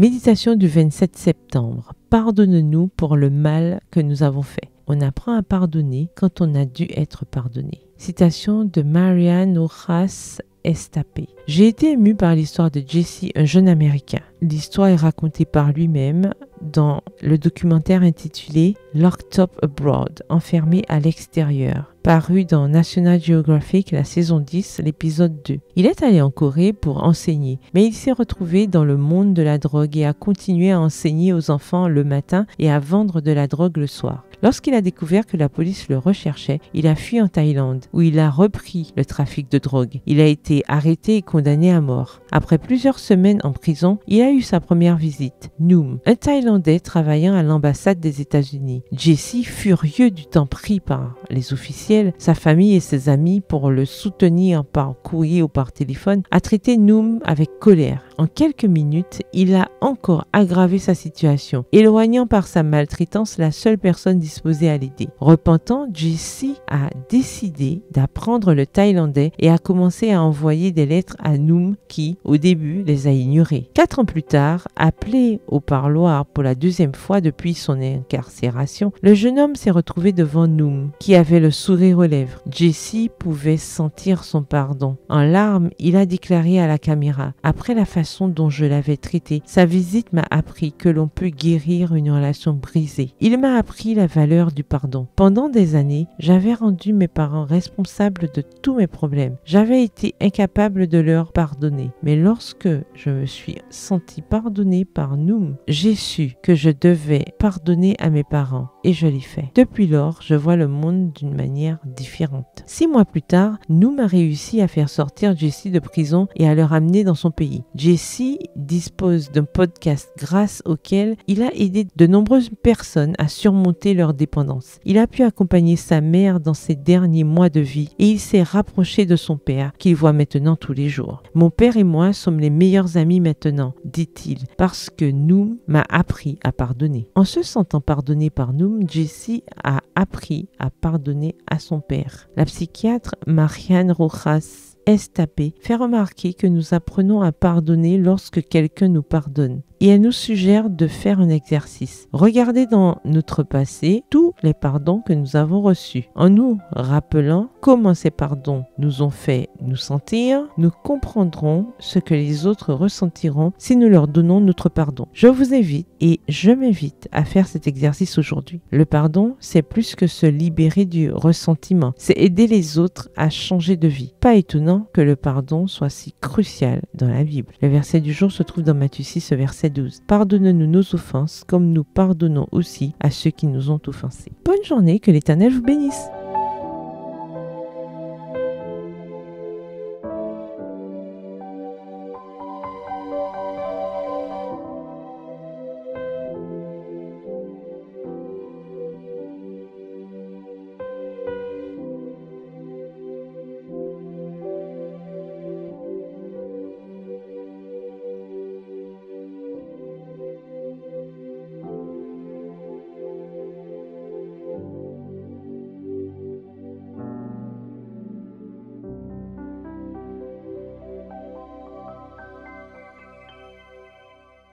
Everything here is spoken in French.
Méditation du 27 septembre. Pardonne-nous pour le mal que nous avons fait. On apprend à pardonner quand on a dû être pardonné. Citation de Marianne Rojas Estapé. J'ai été ému par l'histoire de Jesse, un jeune Américain. L'histoire est racontée par lui-même dans le documentaire intitulé Locked Up Abroad, enfermé à l'extérieur, paru dans National Geographic, la saison 10, l'épisode 2. Il est allé en Corée pour enseigner, mais il s'est retrouvé dans le monde de la drogue et a continué à enseigner aux enfants le matin et à vendre de la drogue le soir. Lorsqu'il a découvert que la police le recherchait, il a fui en Thaïlande, où il a repris le trafic de drogue. Il a été arrêté et condamné à mort. Après plusieurs semaines en prison, il a eu sa première visite. Noom, un Thaïlandais travaillant à l'ambassade des États-Unis. Jesse, furieux du temps pris par les officiels, sa famille et ses amis pour le soutenir par courrier ou par téléphone, a traité Noom avec colère. En quelques minutes, il a encore aggravé sa situation, éloignant par sa maltraitance la seule personne disposée à l'aider. Repentant, Jesse a décidé d'apprendre le thaïlandais et a commencé à envoyer des lettres à Noom qui, au début, les a ignorées. 4 ans plus tard, appelé au parloir pour la deuxième fois depuis son incarcération, le jeune homme s'est retrouvé devant Noom, qui avait le sourire aux lèvres. Jesse pouvait sentir son pardon. En larmes, il a déclaré à la caméra: « Après la façon dont je l'avais traité, sa visite m'a appris que l'on peut guérir une relation brisée. Il m'a appris la valeur du pardon. Pendant des années, j'avais rendu mes parents responsables de tous mes problèmes. J'avais été incapable de leur pardonner. Mais lorsque je me suis senti pardonné par Noom, j'ai su que je devais pardonner à mes parents et je l'ai fait. Depuis lors, je vois le monde d'une manière différente. 6 mois plus tard, Noom a réussi à faire sortir Jesse de prison et à le ramener dans son pays. Jesse dispose d'un podcast grâce auquel il a aidé de nombreuses personnes à surmonter leur dépendance. Il a pu accompagner sa mère dans ses derniers mois de vie et il s'est rapproché de son père qu'il voit maintenant tous les jours. « Mon père et moi sommes les meilleurs amis maintenant, dit-il, parce que Noom m'a appris à pardonner. » En se sentant pardonné par Noom, Jesse a appris à pardonner à son père. La psychiatre Marianne Rojas Estapé fait remarquer que nous apprenons à pardonner lorsque quelqu'un nous pardonne. Et elle nous suggère de faire un exercice. Regardez dans notre passé tous les pardons que nous avons reçus. En nous rappelant comment ces pardons nous ont fait nous sentir, nous comprendrons ce que les autres ressentiront si nous leur donnons notre pardon. Je vous invite et je m'invite à faire cet exercice aujourd'hui. Le pardon, c'est plus que se libérer du ressentiment. C'est aider les autres à changer de vie. Pas étonnant que le pardon soit si crucial dans la Bible. Le verset du jour se trouve dans Matthieu 6, verset 12. Pardonne-nous nos offenses comme nous pardonnons aussi à ceux qui nous ont offensés. Bonne journée, que l'Éternel vous bénisse.